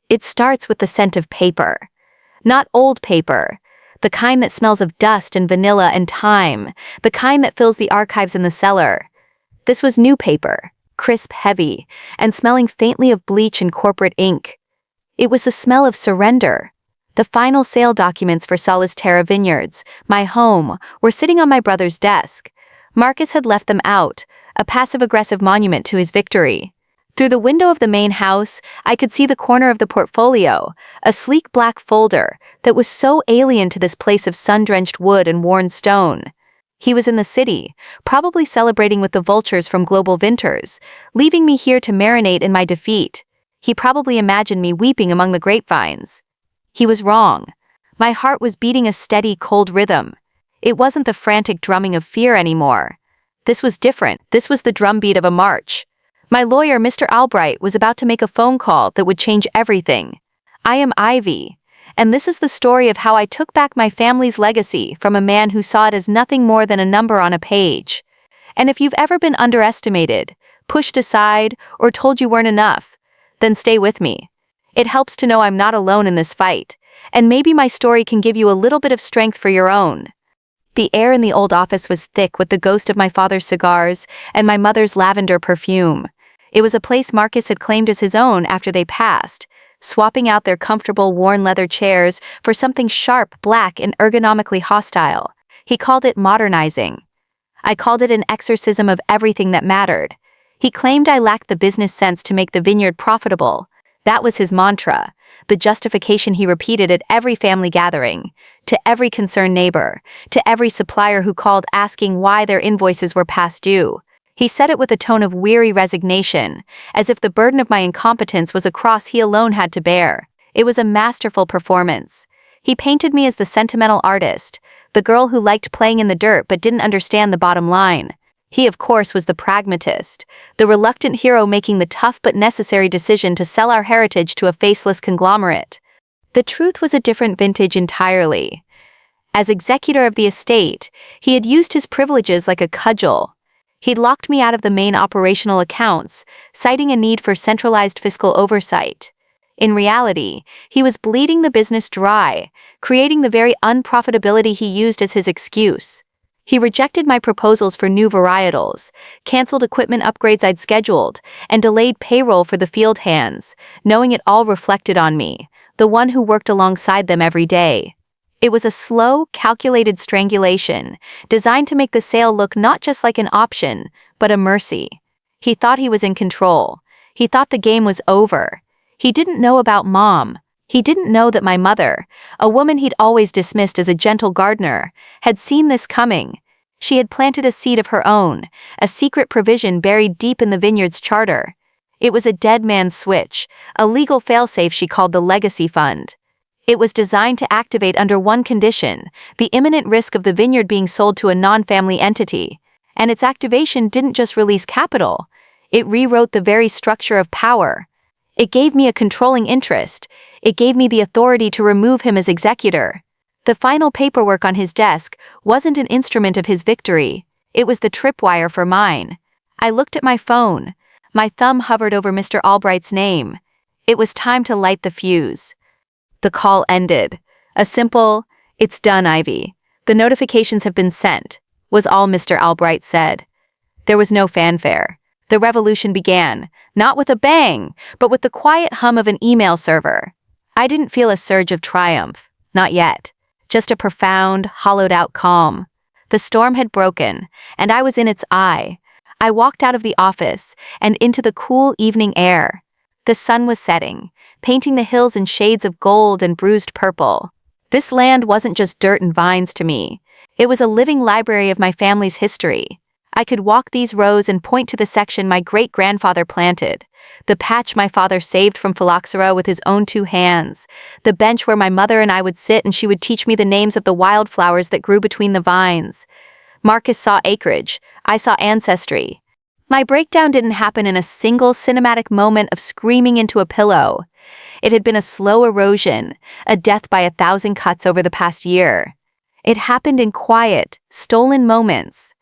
It starts with the scent of paper. Not old paper. The kind that smells of dust and vanilla and thyme. The kind that fills the archives in the cellar. This was new paper, crisp, heavy, and smelling faintly of bleach and corporate ink. It was the smell of surrender. The final sale documents for Solis Terra Vineyards, my home, were sitting on my brother's desk. Marcus had left them out, a passive-aggressive monument to his victory. Through the window of the main house, I could see the corner of the portfolio, a sleek black folder that was so alien to this place of sun-drenched wood and worn stone. He was in the city, probably celebrating with the vultures from Global Vinters, leaving me here to marinate in my defeat. He probably imagined me weeping among the grapevines. He was wrong. My heart was beating a steady, cold rhythm. It wasn't the frantic drumming of fear anymore. This was different. This was the drumbeat of a march. My lawyer, Mr. Albright, was about to make a phone call that would change everything. I am Ivy, and this is the story of how I took back my family's legacy from a man who saw it as nothing more than a number on a page. And if you've ever been underestimated, pushed aside, or told you weren't enough, then stay with me. It helps to know I'm not alone in this fight, and maybe my story can give you a little bit of strength for your own. The air in the old office was thick with the ghost of my father's cigars and my mother's lavender perfume. It was a place Marcus had claimed as his own after they passed, swapping out their comfortable worn leather chairs for something sharp, black, and ergonomically hostile. He called it modernizing. I called it an exorcism of everything that mattered. He claimed I lacked the business sense to make the vineyard profitable. That was his mantra, the justification he repeated at every family gathering, to every concerned neighbor, to every supplier who called asking why their invoices were past due. He said it with a tone of weary resignation, as if the burden of my incompetence was a cross he alone had to bear. It was a masterful performance. He painted me as the sentimental artist, the girl who liked playing in the dirt but didn't understand the bottom line. He, of course, was the pragmatist, the reluctant hero making the tough but necessary decision to sell our heritage to a faceless conglomerate. The truth was a different vintage entirely. As executor of the estate, he had used his privileges like a cudgel. He'd locked me out of the main operational accounts, citing a need for centralized fiscal oversight. In reality, he was bleeding the business dry, creating the very unprofitability he used as his excuse. He rejected my proposals for new varietals, canceled equipment upgrades I'd scheduled, and delayed payroll for the field hands, knowing it all reflected on me, the one who worked alongside them every day. It was a slow, calculated strangulation, designed to make the sale look not just like an option, but a mercy. He thought he was in control. He thought the game was over. He didn't know about Mom. He didn't know that my mother, a woman he'd always dismissed as a gentle gardener, had seen this coming. She had planted a seed of her own, a secret provision buried deep in the vineyard's charter. It was a dead man's switch, a legal failsafe she called the legacy fund. It was designed to activate under one condition, the imminent risk of the vineyard being sold to a non-family entity. And its activation didn't just release capital, it rewrote the very structure of power. It gave me a controlling interest. It gave me the authority to remove him as executor. The final paperwork on his desk wasn't an instrument of his victory. It was the tripwire for mine. I looked at my phone. My thumb hovered over Mr. Albright's name. It was time to light the fuse. The call ended. A simple, "It's done, Ivy. The notifications have been sent," was all Mr. Albright said. There was no fanfare. The revolution began, not with a bang, but with the quiet hum of an email server. I didn't feel a surge of triumph. Not yet. Just a profound, hollowed-out calm. The storm had broken, and I was in its eye. I walked out of the office and into the cool evening air. The sun was setting, painting the hills in shades of gold and bruised purple. This land wasn't just dirt and vines to me. It was a living library of my family's history. I could walk these rows and point to the section my great-grandfather planted, the patch my father saved from phylloxera with his own 2 hands, the bench where my mother and I would sit and she would teach me the names of the wildflowers that grew between the vines. Marcus saw acreage, I saw ancestry. My breakdown didn't happen in a single cinematic moment of screaming into a pillow. It had been a slow erosion, a death by 1,000 cuts over the past year. It happened in quiet, stolen moments.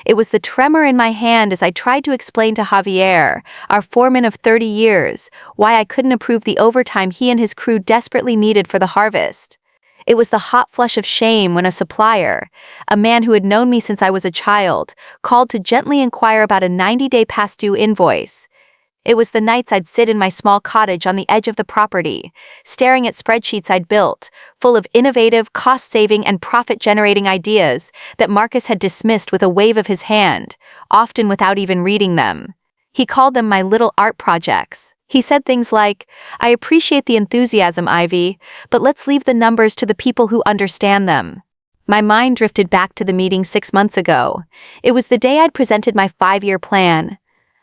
It was the tremor in my hand as I tried to explain to Javier, our foreman of 30 years, why I couldn't approve the overtime he and his crew desperately needed for the harvest. It was the hot flush of shame when a supplier, a man who had known me since I was a child, called to gently inquire about a 90-day past due invoice. It was the nights I'd sit in my small cottage on the edge of the property, staring at spreadsheets I'd built, full of innovative, cost-saving, and profit-generating ideas that Marcus had dismissed with a wave of his hand, often without even reading them. He called them my little art projects. He said things like, "I appreciate the enthusiasm, Ivy, but let's leave the numbers to the people who understand them." My mind drifted back to the meeting 6 months ago. It was the day I'd presented my 5-year plan.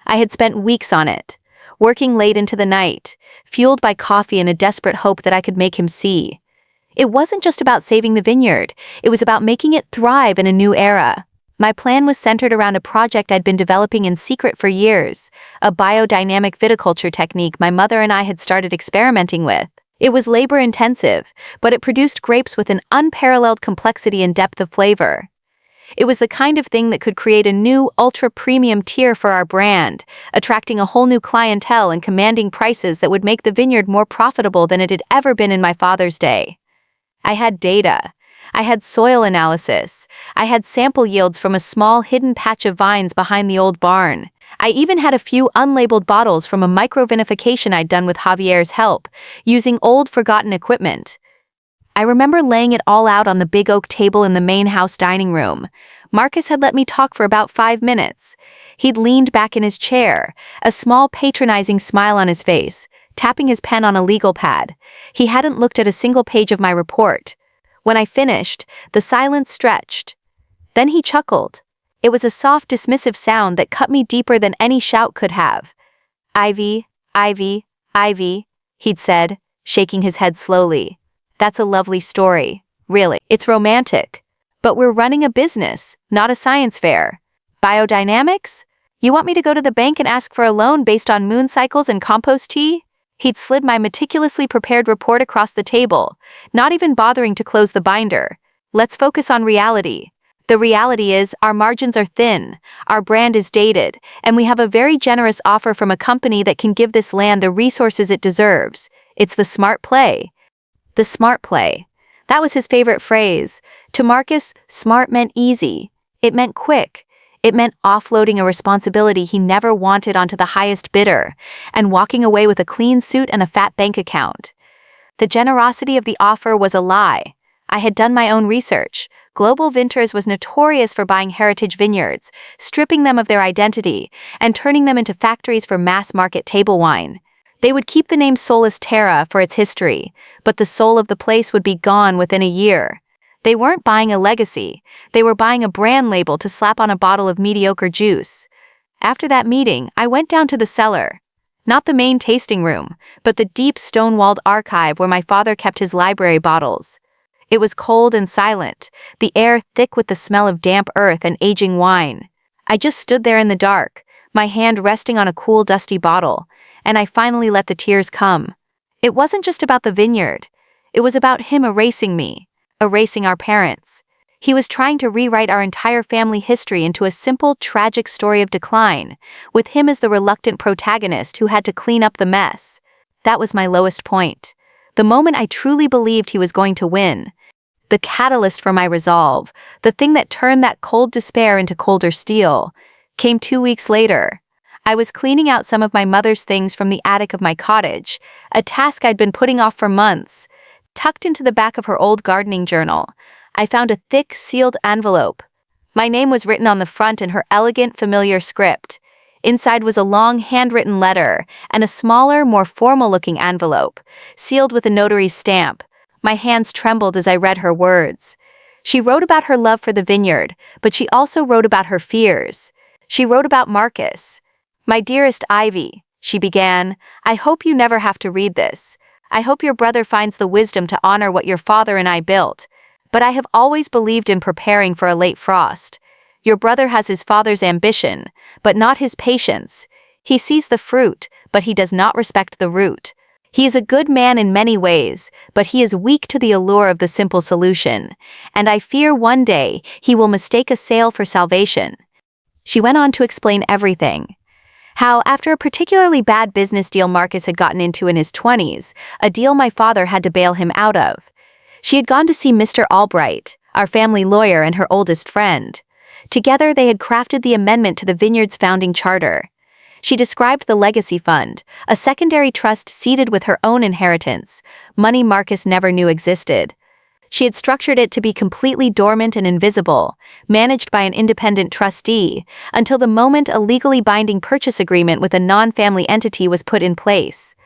I had spent weeks on it, working late into the night, fueled by coffee and a desperate hope that I could make him see. It wasn't just about saving the vineyard, it was about making it thrive in a new era. My plan was centered around a project I'd been developing in secret for years, a biodynamic viticulture technique my mother and I had started experimenting with. It was labor-intensive, but it produced grapes with an unparalleled complexity and depth of flavor. It was the kind of thing that could create a new, ultra-premium tier for our brand, attracting a whole new clientele and commanding prices that would make the vineyard more profitable than it had ever been in my father's day. I had data. I had soil analysis. I had sample yields from a small hidden patch of vines behind the old barn. I even had a few unlabeled bottles from a microvinification I'd done with Javier's help, using old forgotten equipment. I remember laying it all out on the big oak table in the main house dining room. Marcus had let me talk for about 5 minutes. He'd leaned back in his chair, a small patronizing smile on his face, tapping his pen on a legal pad. He hadn't looked at a single page of my report. When I finished, the silence stretched. Then he chuckled. It was a soft, dismissive sound that cut me deeper than any shout could have. "Ivy, Ivy, Ivy," he'd said, shaking his head slowly. "That's a lovely story, really. It's romantic. But we're running a business, not a science fair. Biodynamics? You want me to go to the bank and ask for a loan based on moon cycles and compost tea?" He'd slid my meticulously prepared report across the table, not even bothering to close the binder. "Let's focus on reality. The reality is, our margins are thin, our brand is dated, and we have a very generous offer from a company that can give this land the resources it deserves. It's the smart play." The smart play. That was his favorite phrase. To Marcus, smart meant easy. It meant quick. It meant offloading a responsibility he never wanted onto the highest bidder, and walking away with a clean suit and a fat bank account. The generosity of the offer was a lie. I had done my own research. Global Vintners was notorious for buying heritage vineyards, stripping them of their identity, and turning them into factories for mass-market table wine. They would keep the name Solus Terra for its history, but the soul of the place would be gone within a year. They weren't buying a legacy, they were buying a brand label to slap on a bottle of mediocre juice. After that meeting, I went down to the cellar. Not the main tasting room, but the deep stone-walled archive where my father kept his library bottles. It was cold and silent, the air thick with the smell of damp earth and aging wine. I just stood there in the dark, my hand resting on a cool, dusty bottle, and I finally let the tears come. It wasn't just about the vineyard. It was about him erasing me, erasing our parents. He was trying to rewrite our entire family history into a simple, tragic story of decline, with him as the reluctant protagonist who had to clean up the mess. That was my lowest point. The moment I truly believed he was going to win. The catalyst for my resolve, the thing that turned that cold despair into colder steel, came 2 weeks later. I was cleaning out some of my mother's things from the attic of my cottage, a task I'd been putting off for months. Tucked into the back of her old gardening journal, I found a thick, sealed envelope. My name was written on the front in her elegant, familiar script. Inside was a long, handwritten letter, and a smaller, more formal-looking envelope, sealed with a notary's stamp. My hands trembled as I read her words. She wrote about her love for the vineyard, but she also wrote about her fears. She wrote about Marcus. "My dearest Ivy," she began, "I hope you never have to read this. I hope your brother finds the wisdom to honor what your father and I built. But I have always believed in preparing for a late frost. Your brother has his father's ambition, but not his patience. He sees the fruit, but he does not respect the root. He is a good man in many ways, but he is weak to the allure of the simple solution. And I fear one day he will mistake a sale for salvation. She went on to explain everything. How, after a particularly bad business deal Marcus had gotten into in his 20s, a deal my father had to bail him out of. She had gone to see Mr. Albright, our family lawyer and her oldest friend. Together they had crafted the amendment to the Vineyard's founding charter. She described the legacy fund, a secondary trust seeded with her own inheritance, money Marcus never knew existed. She had structured it to be completely dormant and invisible, managed by an independent trustee, until the moment a legally binding purchase agreement with a non-family entity was put in place.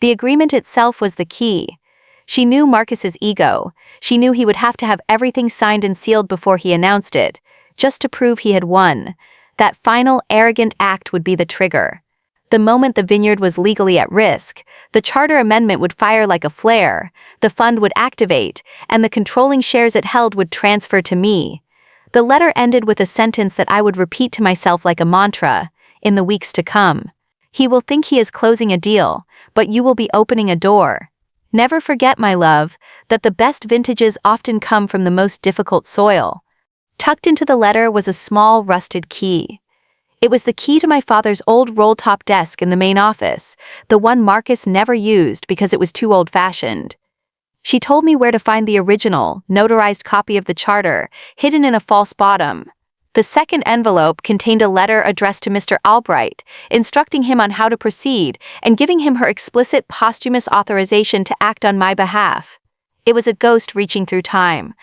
The agreement itself was the key. She knew Marcus's ego. She knew he would have to have everything signed and sealed before he announced it, just to prove he had won. That final, arrogant act would be the trigger. The moment the Vineyard was legally at risk, the charter amendment would fire like a flare, the fund would activate, and the controlling shares it held would transfer to me. The letter ended with a sentence that I would repeat to myself like a mantra, in the weeks to come. He will think he is closing a deal, but you will be opening a door. Never forget, my love, that the best vintages often come from the most difficult soil. Tucked into the letter was a small rusted key. It was the key to my father's old roll-top desk in the main office, the one Marcus never used because it was too old-fashioned. She told me where to find the original, notarized copy of the charter, hidden in a false bottom. The second envelope contained a letter addressed to Mr. Albright, instructing him on how to proceed and giving him her explicit posthumous authorization to act on my behalf. It was a ghost reaching through time.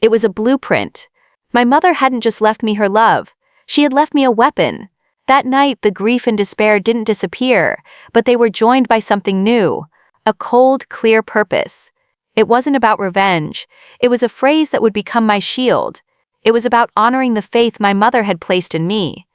It was a blueprint. My mother hadn't just left me her love. She had left me a weapon. That night, the grief and despair didn't disappear, but they were joined by something new, a cold, clear purpose. It wasn't about revenge. It was a phrase that would become my shield. It was about honoring the faith my mother had placed in me.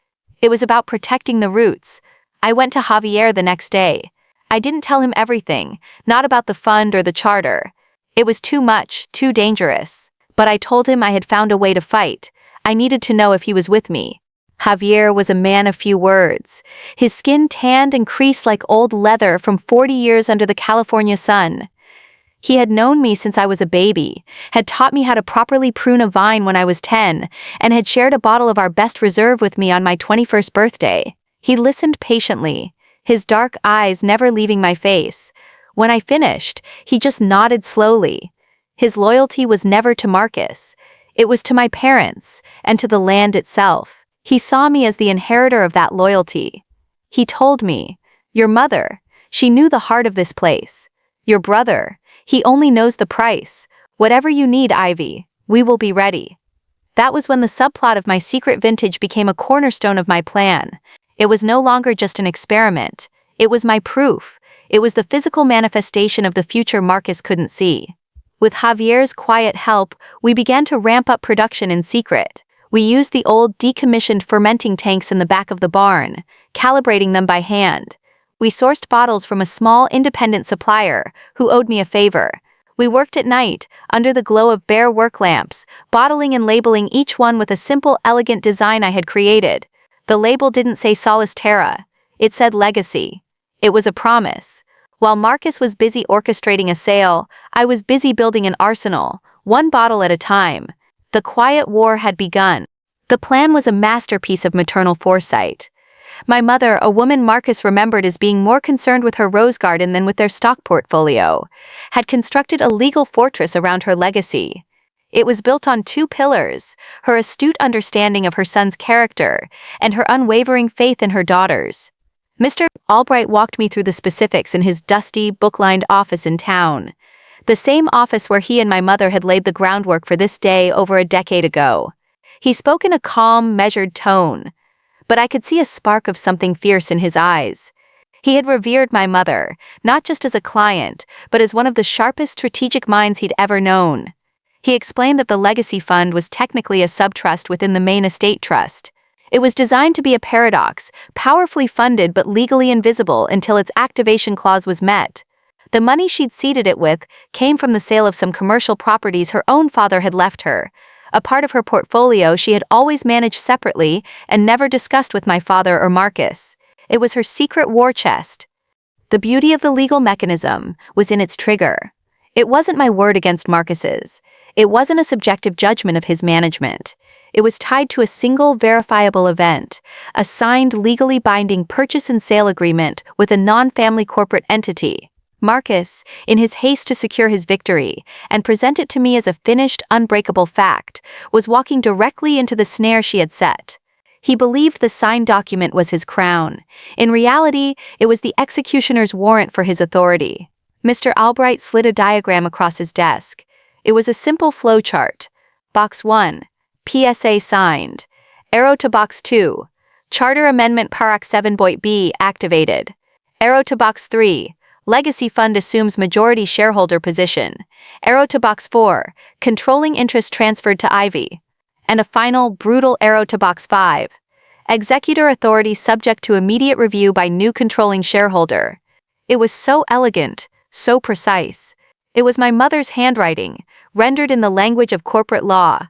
It was about protecting the roots. I went to Javier the next day. I didn't tell him everything, not about the fund or the charter. It was too much, too dangerous. But I told him I had found a way to fight. I needed to know if he was with me. Javier was a man of few words. His skin tanned and creased like old leather from 40 years under the California sun. He had known me since I was a baby, had taught me how to properly prune a vine when I was 10, and had shared a bottle of our best reserve with me on my 21st birthday. He listened patiently, his dark eyes never leaving my face. When I finished, he just nodded slowly. His loyalty was never to Marcus. It was to my parents, and to the land itself. He saw me as the inheritor of that loyalty. He told me, "Your mother, she knew the heart of this place. Your brother, he only knows the price. Whatever you need, Ivy, we will be ready." That was when the subplot of my secret vintage became a cornerstone of my plan. It was no longer just an experiment. It was my proof. It was the physical manifestation of the future Marcus couldn't see. With Javier's quiet help, we began to ramp up production in secret. We used the old decommissioned fermenting tanks in the back of the barn, calibrating them by hand. We sourced bottles from a small independent supplier who owed me a favor. We worked at night, under the glow of bare work lamps, bottling and labeling each one with a simple, elegant design I had created. The label didn't say Solus Terra. It said Legacy. It was a promise. While Marcus was busy orchestrating a sale, I was busy building an arsenal, one bottle at a time. The quiet war had begun. The plan was a masterpiece of maternal foresight. My mother, a woman Marcus remembered as being more concerned with her rose garden than with their stock portfolio, had constructed a legal fortress around her legacy. It was built on two pillars: her astute understanding of her son's character and her unwavering faith in her daughters. Mr. Albright walked me through the specifics in his dusty, book-lined office in town. The same office where he and my mother had laid the groundwork for this day over a decade ago. He spoke in a calm, measured tone, but I could see a spark of something fierce in his eyes. He had revered my mother, not just as a client, but as one of the sharpest strategic minds he'd ever known. He explained that the legacy fund was technically a subtrust within the main estate trust. It was designed to be a paradox, powerfully funded but legally invisible until its activation clause was met. The money she'd seeded it with came from the sale of some commercial properties her own father had left her, a part of her portfolio she had always managed separately and never discussed with my father or Marcus. It was her secret war chest. The beauty of the legal mechanism was in its trigger. It wasn't my word against Marcus's. It wasn't a subjective judgment of his management. It was tied to a single verifiable event, a signed legally binding purchase and sale agreement with a non-family corporate entity. Marcus, in his haste to secure his victory and present it to me as a finished, unbreakable fact, was walking directly into the snare she had set. He believed the signed document was his crown. In reality, it was the executioner's warrant for his authority. Mr. Albright slid a diagram across his desk. It was a simple flowchart. Box 1. PSA signed. Arrow to Box 2. Charter Amendment Paragraph 7.b activated. Arrow to Box 3. Legacy Fund assumes majority shareholder position. Arrow to Box 4. Controlling interest transferred to Ivy. And a final, brutal arrow to Box 5. Executor authority subject to immediate review by new controlling shareholder. It was so elegant, so precise. It was my mother's handwriting, rendered in the language of corporate law.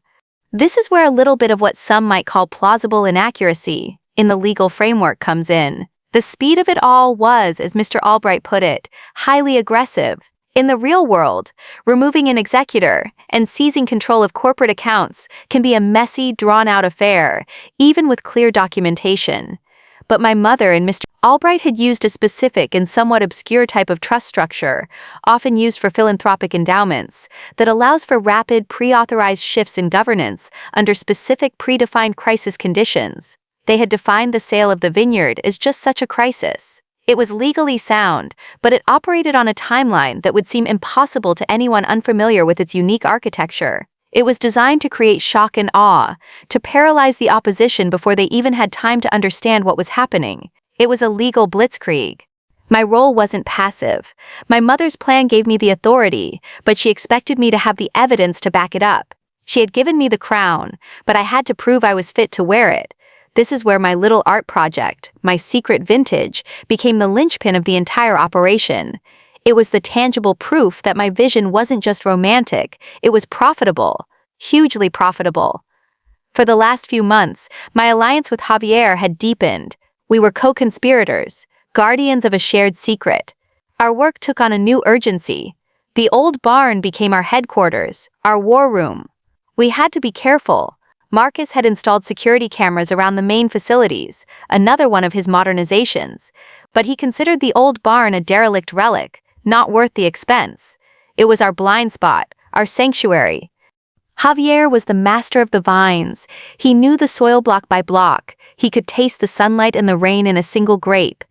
This is where a little bit of what some might call plausible inaccuracy in the legal framework comes in. The speed of it all was, as Mr. Albright put it, highly aggressive. In the real world, removing an executor and seizing control of corporate accounts can be a messy, drawn-out affair, even with clear documentation. But my mother and Mr. Albright had used a specific and somewhat obscure type of trust structure, often used for philanthropic endowments, that allows for rapid, pre-authorized shifts in governance under specific predefined crisis conditions. They had defined the sale of the Vineyard as just such a crisis. It was legally sound, but it operated on a timeline that would seem impossible to anyone unfamiliar with its unique architecture. It was designed to create shock and awe, to paralyze the opposition before they even had time to understand what was happening. It was a legal blitzkrieg. My role wasn't passive. My mother's plan gave me the authority, but she expected me to have the evidence to back it up. She had given me the crown, but I had to prove I was fit to wear it. This is where my little art project, my secret vintage, became the linchpin of the entire operation. It was the tangible proof that my vision wasn't just romantic, it was profitable, hugely profitable. For the last few months, my alliance with Javier had deepened. We were co-conspirators, guardians of a shared secret. Our work took on a new urgency. The old barn became our headquarters, our war room. We had to be careful. Marcus had installed security cameras around the main facilities, another one of his modernizations. But he considered the old barn a derelict relic, not worth the expense. It was our blind spot, our sanctuary. Javier was the master of the vines. He knew the soil block by block. He could taste the sunlight and the rain in a single grape.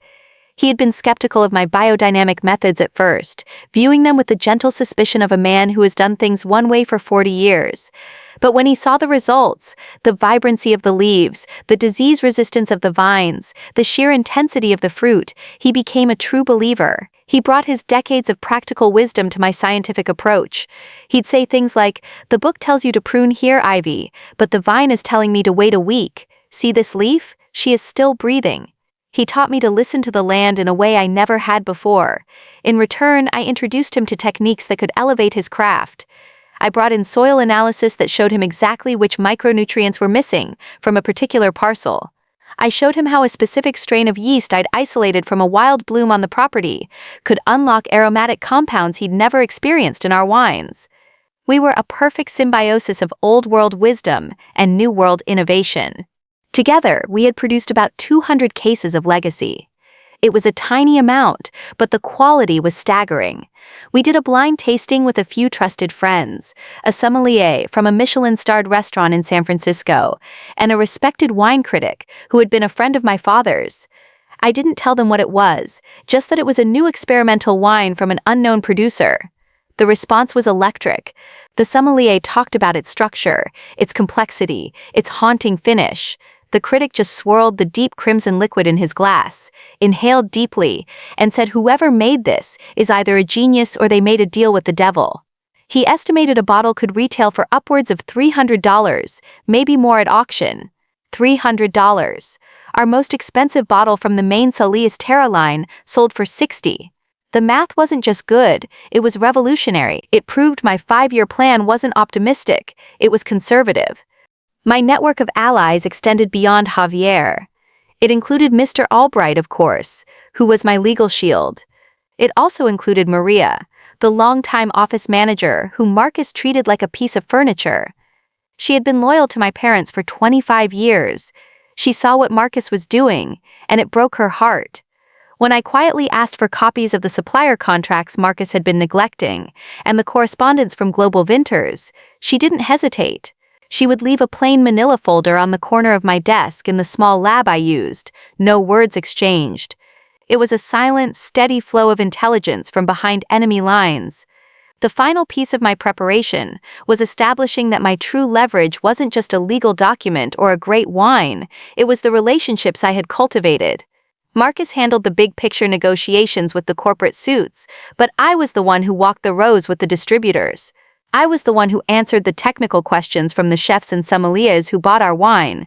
He had been skeptical of my biodynamic methods at first, viewing them with the gentle suspicion of a man who has done things one way for 40 years. But when he saw the results, the vibrancy of the leaves, the disease resistance of the vines, the sheer intensity of the fruit, he became a true believer. He brought his decades of practical wisdom to my scientific approach. He'd say things like, "The book tells you to prune here, Ivy, but the vine is telling me to wait a week. See this leaf? She is still breathing." He taught me to listen to the land in a way I never had before. In return, I introduced him to techniques that could elevate his craft. I brought in soil analysis that showed him exactly which micronutrients were missing from a particular parcel. I showed him how a specific strain of yeast I'd isolated from a wild bloom on the property could unlock aromatic compounds he'd never experienced in our wines. We were a perfect symbiosis of old-world wisdom and new-world innovation. Together, we had produced about 200 cases of Legacy. It was a tiny amount, but the quality was staggering. We did a blind tasting with a few trusted friends, a sommelier from a Michelin-starred restaurant in San Francisco, and a respected wine critic who had been a friend of my father's. I didn't tell them what it was, just that it was a new experimental wine from an unknown producer. The response was electric. The sommelier talked about its structure, its complexity, its haunting finish. The critic just swirled the deep crimson liquid in his glass, inhaled deeply, and said whoever made this is either a genius or they made a deal with the devil. He estimated a bottle could retail for upwards of $300, maybe more at auction. $300. Our most expensive bottle from the main Solis Terra line sold for $60. The math wasn't just good, it was revolutionary. It proved my 5-year plan wasn't optimistic, it was conservative. My network of allies extended beyond Javier. It included Mr. Albright, of course, who was my legal shield. It also included Maria, the longtime office manager whom Marcus treated like a piece of furniture. She had been loyal to my parents for 25 years. She saw what Marcus was doing, and it broke her heart. When I quietly asked for copies of the supplier contracts Marcus had been neglecting, and the correspondence from Global Vinters, she didn't hesitate. She would leave a plain manila folder on the corner of my desk in the small lab I used, no words exchanged. It was a silent, steady flow of intelligence from behind enemy lines. The final piece of my preparation was establishing that my true leverage wasn't just a legal document or a great wine, it was the relationships I had cultivated. Marcus handled the big-picture negotiations with the corporate suits, but I was the one who walked the rows with the distributors. I was the one who answered the technical questions from the chefs and sommeliers who bought our wine.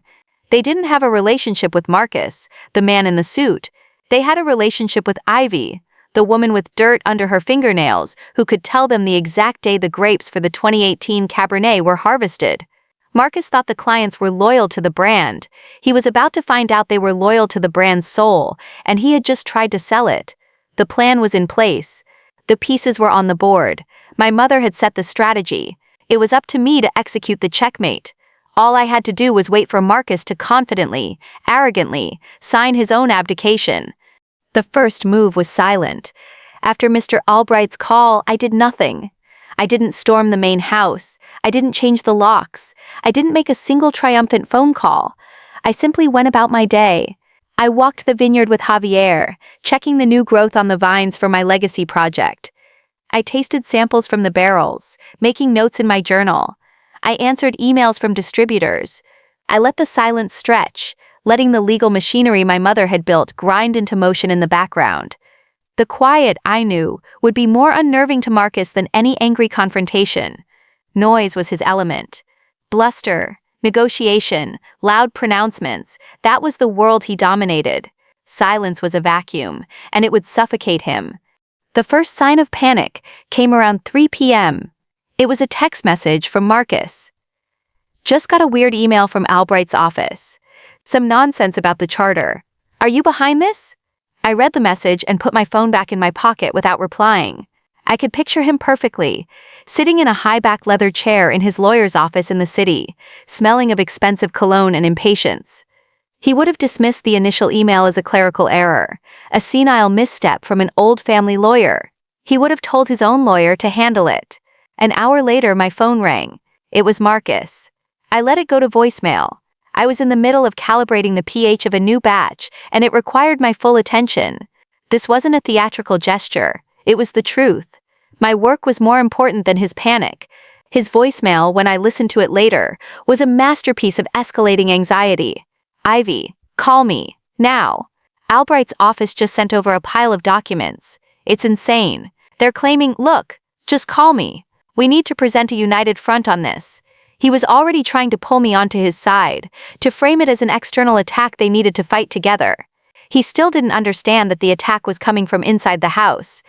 They didn't have a relationship with Marcus, the man in the suit. They had a relationship with Ivy, the woman with dirt under her fingernails, who could tell them the exact day the grapes for the 2018 Cabernet were harvested. Marcus thought the clients were loyal to the brand. He was about to find out they were loyal to the brand's soul, and he had just tried to sell it. The plan was in place. The pieces were on the board. My mother had set the strategy. It was up to me to execute the checkmate. All I had to do was wait for Marcus to confidently, arrogantly, sign his own abdication. The first move was silent. After Mr. Albright's call, I did nothing. I didn't storm the main house. I didn't change the locks. I didn't make a single triumphant phone call. I simply went about my day. I walked the vineyard with Javier, checking the new growth on the vines for my legacy project. I tasted samples from the barrels, making notes in my journal. I answered emails from distributors. I let the silence stretch, letting the legal machinery my mother had built grind into motion in the background. The quiet, I knew, would be more unnerving to Marcus than any angry confrontation. Noise was his element. Bluster, negotiation, loud pronouncements, that was the world he dominated. Silence was a vacuum, and it would suffocate him. The first sign of panic came around 3 p.m. It was a text message from Marcus. Just got a weird email from Albright's office. Some nonsense about the charter. Are you behind this? I read the message and put my phone back in my pocket without replying. I could picture him perfectly, sitting in a high-back leather chair in his lawyer's office in the city, smelling of expensive cologne and impatience. He would have dismissed the initial email as a clerical error, a senile misstep from an old family lawyer. He would have told his own lawyer to handle it. An hour later, my phone rang. It was Marcus. I let it go to voicemail. I was in the middle of calibrating the pH of a new batch, and it required my full attention. This wasn't a theatrical gesture. It was the truth. My work was more important than his panic. His voicemail, when I listened to it later, was a masterpiece of escalating anxiety. Ivy, call me, now. Albright's office just sent over a pile of documents. It's insane. They're claiming, look, just call me. We need to present a united front on this. He was already trying to pull me onto his side, to frame it as an external attack they needed to fight together. He still didn't understand that the attack was coming from inside the house.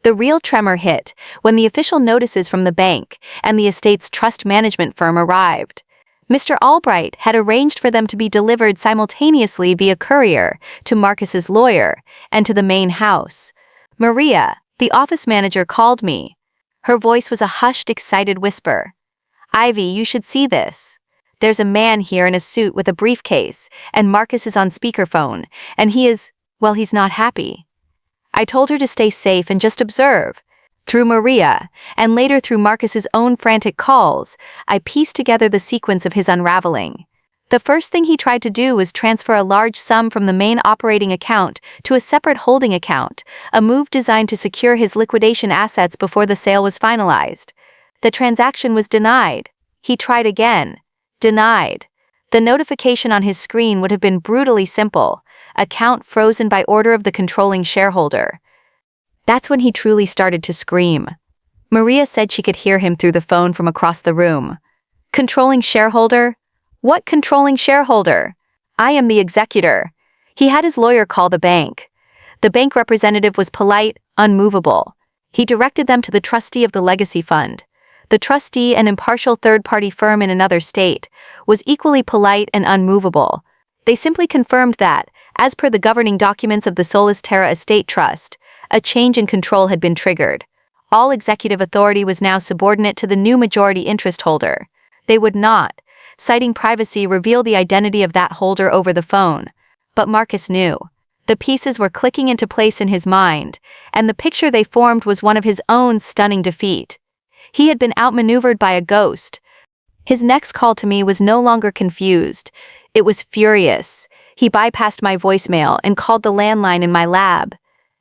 The real tremor hit when the official notices from the bank and the estate's trust management firm arrived. Mr. Albright had arranged for them to be delivered simultaneously via courier to Marcus's lawyer and to the main house. Maria, the office manager, called me. Her voice was a hushed, excited whisper. Ivy, you should see this. There's a man here in a suit with a briefcase, and Marcus is on speakerphone, and he's not happy. I told her to stay safe and just observe. Through Maria, and later through Marcus's own frantic calls, I pieced together the sequence of his unraveling. The first thing he tried to do was transfer a large sum from the main operating account to a separate holding account, a move designed to secure his liquidation assets before the sale was finalized. The transaction was denied. He tried again. Denied. The notification on his screen would have been brutally simple. Account frozen by order of the controlling shareholder. That's when he truly started to scream. Maria said she could hear him through the phone from across the room. Controlling shareholder? What controlling shareholder? I am the executor. He had his lawyer call the bank. The bank representative was polite, unmovable. He directed them to the trustee of the legacy fund. The trustee, an impartial third-party firm in another state, was equally polite and unmovable. They simply confirmed that, as per the governing documents of the Solis Terra Estate Trust, a change in control had been triggered. All executive authority was now subordinate to the new majority interest holder. They would not, citing privacy, reveal the identity of that holder over the phone. But Marcus knew. The pieces were clicking into place in his mind, and the picture they formed was one of his own stunning defeat. He had been outmaneuvered by a ghost. His next call to me was no longer confused. It was furious. He bypassed my voicemail and called the landline in my lab.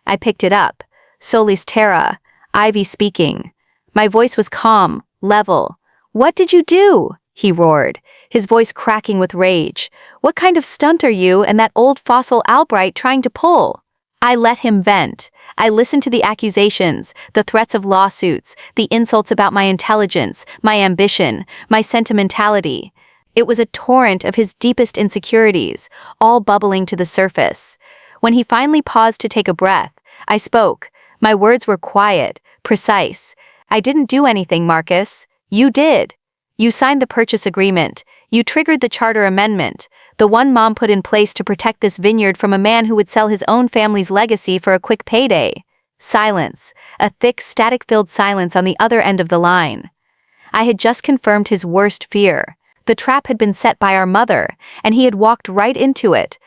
I picked it up. Solis Terra, Ivy speaking. My voice was calm, level. "What did you do?" he roared, his voice cracking with rage. "What kind of stunt are you and that old fossil Albright trying to pull?" I let him vent. I listened to the accusations, the threats of lawsuits, the insults about my intelligence, my ambition, my sentimentality. It was a torrent of his deepest insecurities, all bubbling to the surface. When he finally paused to take a breath, I spoke. My words were quiet, precise. "I didn't do anything, Marcus. You did. You signed the purchase agreement. You triggered the charter amendment, the one Mom put in place to protect this vineyard from a man who would sell his own family's legacy for a quick payday." Silence, a thick, static-filled silence on the other end of the line. I had just confirmed his worst fear. The trap had been set by our mother, and he had walked right into it.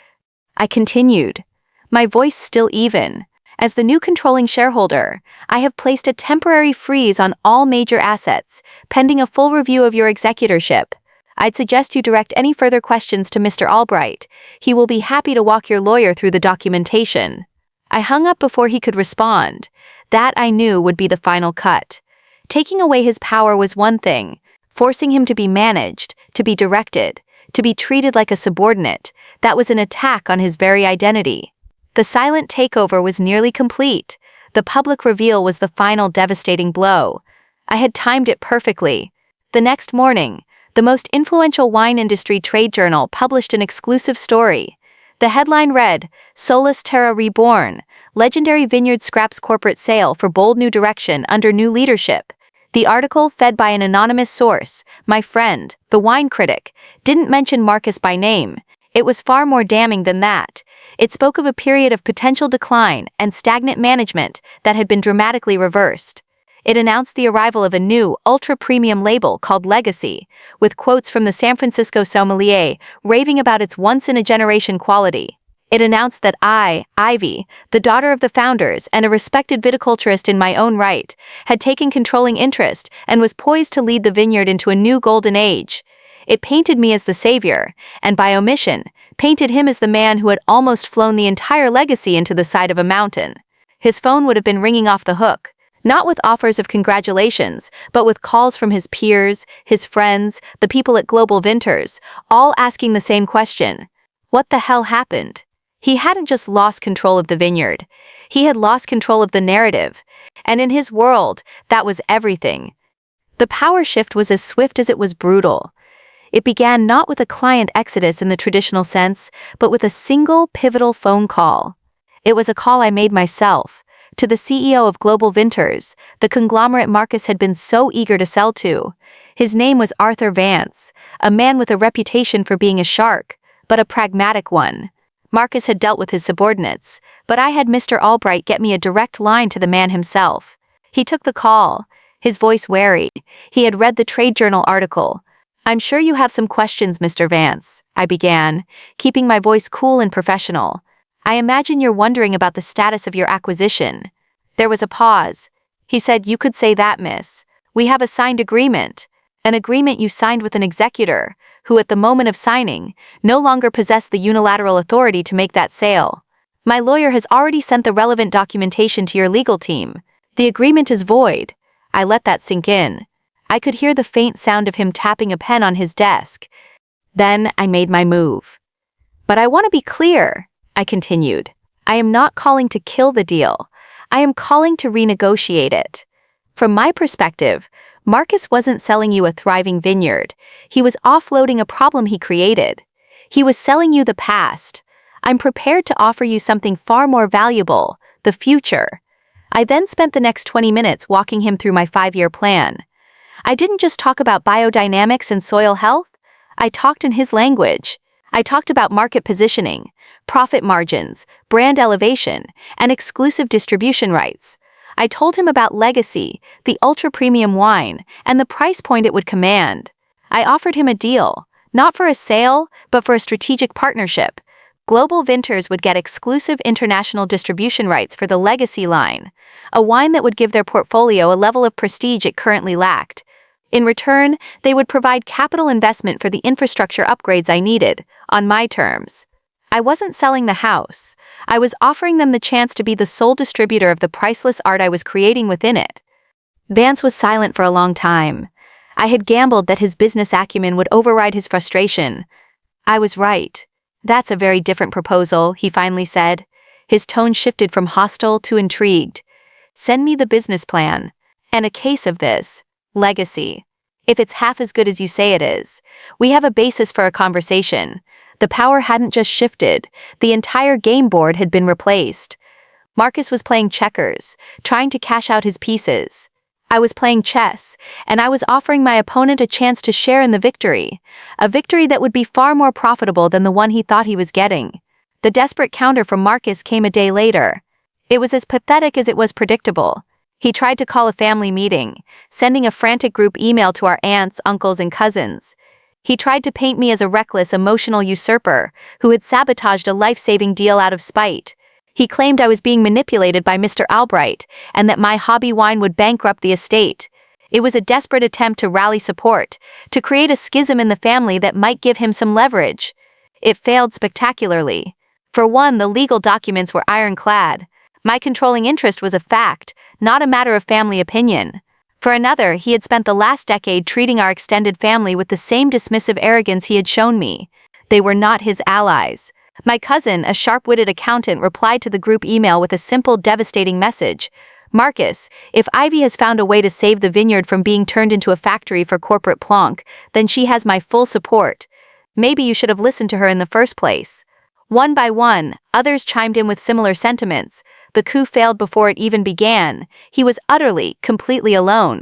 I continued, my voice still even. "As the new controlling shareholder, I have placed a temporary freeze on all major assets, pending a full review of your executorship. I'd suggest you direct any further questions to Mr. Albright. He will be happy to walk your lawyer through the documentation." I hung up before he could respond. That, I knew, would be the final cut. Taking away his power was one thing. Forcing him to be managed, to be directed, to be treated like a subordinate, that was an attack on his very identity. The silent takeover was nearly complete. The public reveal was the final devastating blow. I had timed it perfectly. The next morning, the most influential wine industry trade journal published an exclusive story. The headline read, "Solis Terra Reborn, Legendary Vineyard Scraps Corporate Sale for Bold New Direction Under New Leadership." The article, fed by an anonymous source, my friend, the wine critic, didn't mention Marcus by name. It was far more damning than that. It spoke of a period of potential decline and stagnant management that had been dramatically reversed. It announced the arrival of a new, ultra-premium label called Legacy, with quotes from the San Francisco sommelier raving about its once-in-a-generation quality. It announced that I, Ivy, the daughter of the founders and a respected viticulturist in my own right, had taken controlling interest and was poised to lead the vineyard into a new golden age. It painted me as the savior, and by omission, painted him as the man who had almost flown the entire legacy into the side of a mountain. His phone would have been ringing off the hook, not with offers of congratulations, but with calls from his peers, his friends, the people at Global Vinters, all asking the same question. What the hell happened? He hadn't just lost control of the vineyard. He had lost control of the narrative. And in his world, that was everything. The power shift was as swift as it was brutal. It began not with a client exodus in the traditional sense, but with a single pivotal phone call. It was a call I made myself, to the CEO of Global Vinters, the conglomerate Marcus had been so eager to sell to. His name was Arthur Vance, a man with a reputation for being a shark, but a pragmatic one. Marcus had dealt with his subordinates, but I had Mr. Albright get me a direct line to the man himself. He took the call, his voice wary. He had read the trade journal article. "I'm sure you have some questions, Mr. Vance," I began, keeping my voice cool and professional. "I imagine you're wondering about the status of your acquisition." There was a pause. He said, "You could say that, miss. We have a signed agreement. An agreement you signed with an executor, who at the moment of signing, no longer possessed the unilateral authority to make that sale. My lawyer has already sent the relevant documentation to your legal team. The agreement is void." I let that sink in. I could hear the faint sound of him tapping a pen on his desk. Then I made my move. "But I want to be clear," I continued. "I am not calling to kill the deal. I am calling to renegotiate it. From my perspective, Marcus wasn't selling you a thriving vineyard. He was offloading a problem he created. He was selling you the past. I'm prepared to offer you something far more valuable, the future." I then spent the next 20 minutes walking him through my 5-year plan. I didn't just talk about biodynamics and soil health. I talked in his language. I talked about market positioning, profit margins, brand elevation, and exclusive distribution rights. I told him about Legacy, the ultra-premium wine, and the price point it would command. I offered him a deal, not for a sale, but for a strategic partnership. Global Vintners would get exclusive international distribution rights for the Legacy line, a wine that would give their portfolio a level of prestige it currently lacked. In return, they would provide capital investment for the infrastructure upgrades I needed, on my terms. I wasn't selling the house. I was offering them the chance to be the sole distributor of the priceless art I was creating within it. Vance was silent for a long time. I had gambled that his business acumen would override his frustration. I was right. That's a very different proposal, he finally said. His tone shifted from hostile to intrigued. Send me the business plan. And a case of this. Legacy. If it's half as good as you say it is, we have a basis for a conversation. The power hadn't just shifted, the entire game board had been replaced. Marcus was playing checkers, trying to cash out his pieces. I was playing chess, and I was offering my opponent a chance to share in the victory, a victory that would be far more profitable than the one he thought he was getting. The desperate counter from Marcus came a day later. It was as pathetic as it was predictable. He tried to call a family meeting, sending a frantic group email to our aunts, uncles, and cousins. He tried to paint me as a reckless, emotional usurper who had sabotaged a life-saving deal out of spite. He claimed I was being manipulated by Mr. Albright and that my hobby wine would bankrupt the estate. It was a desperate attempt to rally support, to create a schism in the family that might give him some leverage. It failed spectacularly. For one, the legal documents were ironclad. My controlling interest was a fact, not a matter of family opinion. For another, he had spent the last decade treating our extended family with the same dismissive arrogance he had shown me. They were not his allies. My cousin, a sharp-witted accountant, replied to the group email with a simple, devastating message. Marcus, if Ivy has found a way to save the vineyard from being turned into a factory for corporate plonk, then she has my full support. Maybe you should have listened to her in the first place. One by one, others chimed in with similar sentiments. The coup failed before it even began. He was utterly, completely alone.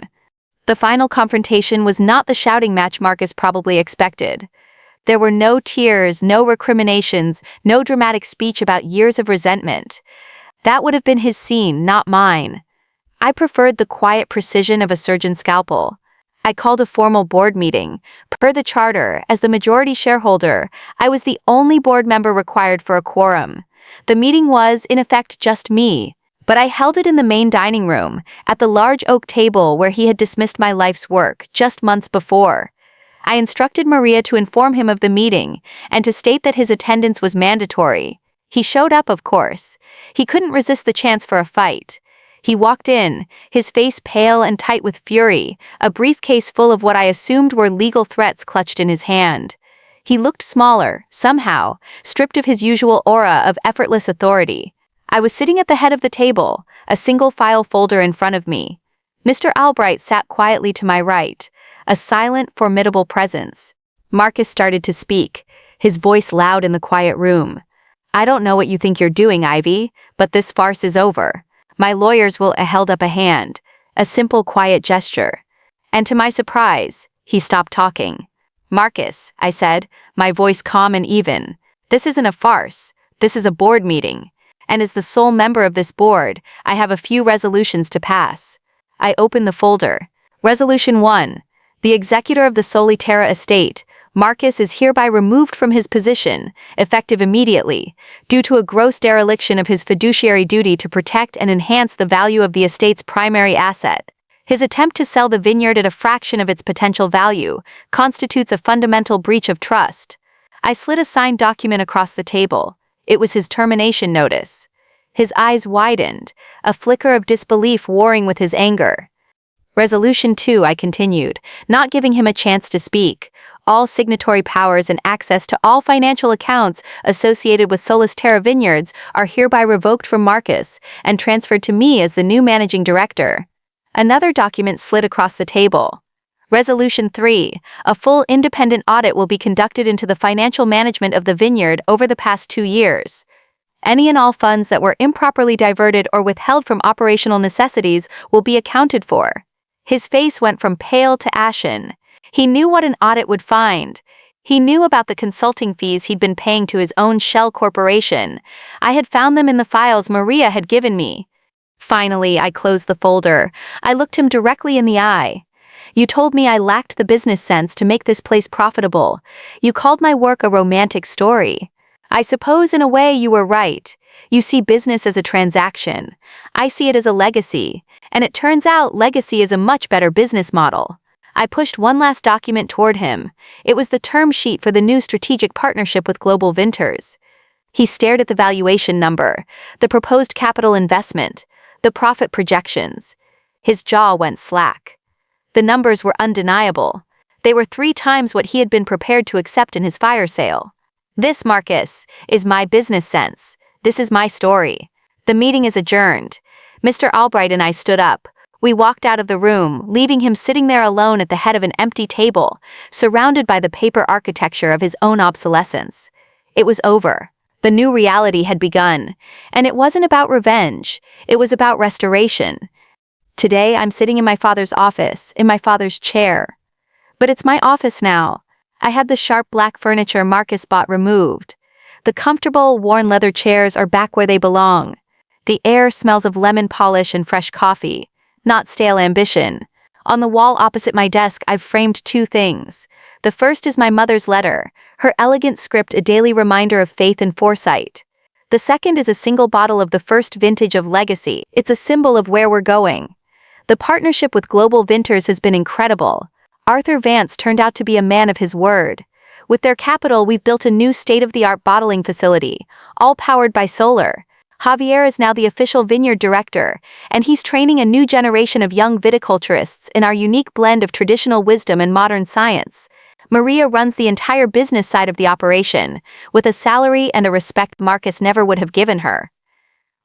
The final confrontation was not the shouting match Marcus probably expected. There were no tears, no recriminations, no dramatic speech about years of resentment. That would have been his scene, not mine. I preferred the quiet precision of a surgeon's scalpel. I called a formal board meeting. Per the charter, as the majority shareholder, I was the only board member required for a quorum. The meeting was, in effect, just me, but I held it in the main dining room, at the large oak table where he had dismissed my life's work just months before. I instructed Maria to inform him of the meeting, and to state that his attendance was mandatory. He showed up, of course. He couldn't resist the chance for a fight. He walked in, his face pale and tight with fury, a briefcase full of what I assumed were legal threats clutched in his hand. He looked smaller, somehow, stripped of his usual aura of effortless authority. I was sitting at the head of the table, a single file folder in front of me. Mr. Albright sat quietly to my right, a silent, formidable presence. Marcus started to speak, his voice loud in the quiet room. I don't know what you think you're doing, Ivy, but this farce is over. My lawyers will held up a hand, a simple, quiet gesture. And to my surprise, he stopped talking. Marcus, I said, my voice calm and even. This isn't a farce. This is a board meeting. And as the sole member of this board, I have a few resolutions to pass. I opened the folder. Resolution 1. The executor of the Soliterra estate, Marcus, is hereby removed from his position, effective immediately, due to a gross dereliction of his fiduciary duty to protect and enhance the value of the estate's primary asset. His attempt to sell the vineyard at a fraction of its potential value constitutes a fundamental breach of trust. I slid a signed document across the table. It was his termination notice. His eyes widened, a flicker of disbelief warring with his anger. Resolution 2, I continued, not giving him a chance to speak. All signatory powers and access to all financial accounts associated with Soliterra Vineyards are hereby revoked from Marcus and transferred to me as the new managing director. Another document slid across the table. Resolution 3. A full independent audit will be conducted into the financial management of the vineyard over the past 2 years. Any and all funds that were improperly diverted or withheld from operational necessities will be accounted for. His face went from pale to ashen. He knew what an audit would find. He knew about the consulting fees he'd been paying to his own shell corporation. I had found them in the files Maria had given me. Finally, I closed the folder. I looked him directly in the eye. You told me I lacked the business sense to make this place profitable. You called my work a romantic story. I suppose in a way you were right. You see business as a transaction. I see it as a legacy. And it turns out legacy is a much better business model. I pushed one last document toward him. It was the term sheet for the new strategic partnership with Global Vinters. He stared at the valuation number, the proposed capital investment, the profit projections. His jaw went slack. The numbers were undeniable. They were 3 times what he had been prepared to accept in his fire sale. This, Marcus, is my business sense. This is my story. The meeting is adjourned. Mr. Albright and I stood up. We walked out of the room, leaving him sitting there alone at the head of an empty table, surrounded by the paper architecture of his own obsolescence. It was over. The new reality had begun, and it wasn't about revenge. It was about restoration. Today, I'm sitting in my father's office, in my father's chair. But it's my office now. I had the sharp black furniture Marcus bought removed. The comfortable, worn leather chairs are back where they belong. The air smells of lemon polish and fresh coffee, not stale ambition. On the wall opposite my desk, I've framed 2 things. The first is my mother's letter, her elegant script a daily reminder of faith and foresight. The second is a single bottle of the first vintage of Legacy. It's a symbol of where we're going. The partnership with Global Vinters has been incredible. Arthur Vance turned out to be a man of his word. With their capital, we've built a new state-of-the-art bottling facility, all powered by solar. Javier is now the official Vineyard director, and he's training a new generation of young viticulturists in our unique blend of traditional wisdom and modern science. Maria runs the entire business side of the operation, with a salary and a respect Marcus never would have given her.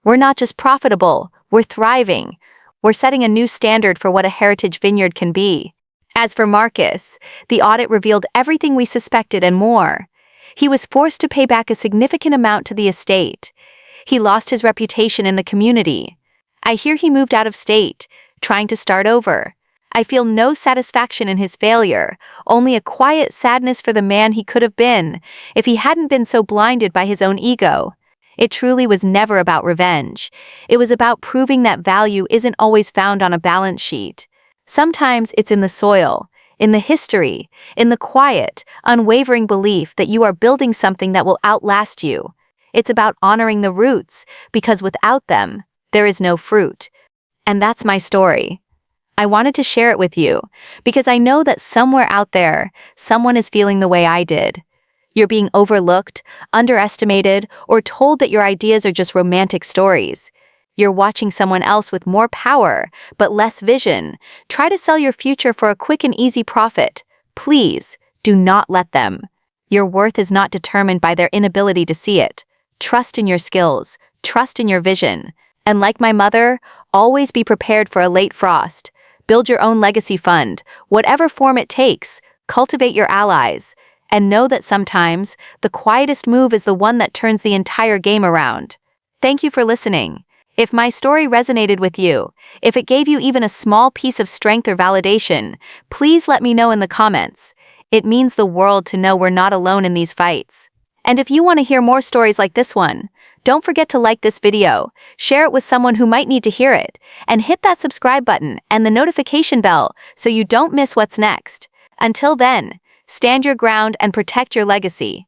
We're not just profitable, we're thriving. We're setting a new standard for what a heritage vineyard can be. As for Marcus, the audit revealed everything we suspected and more. He was forced to pay back a significant amount to the estate. He lost his reputation in the community. I hear he moved out of state, trying to start over. I feel no satisfaction in his failure, only a quiet sadness for the man he could have been, if he hadn't been so blinded by his own ego. It truly was never about revenge. It was about proving that value isn't always found on a balance sheet. Sometimes it's in the soil, in the history, in the quiet, unwavering belief that you are building something that will outlast you. It's about honoring the roots, because without them, there is no fruit. And that's my story. I wanted to share it with you, because I know that somewhere out there, someone is feeling the way I did. You're being overlooked, underestimated, or told that your ideas are just romantic stories. You're watching someone else with more power, but less vision, try to sell your future for a quick and easy profit. Please, do not let them. Your worth is not determined by their inability to see it. Trust in your skills, trust in your vision. And like my mother, always be prepared for a late frost. Build your own legacy fund, whatever form it takes. Cultivate your allies. And know that sometimes, the quietest move is the one that turns the entire game around. Thank you for listening. If my story resonated with you, if it gave you even a small piece of strength or validation, please let me know in the comments. It means the world to know we're not alone in these fights. And if you want to hear more stories like this one, don't forget to like this video, share it with someone who might need to hear it, and hit that subscribe button and the notification bell so you don't miss what's next. Until then, stand your ground and protect your legacy.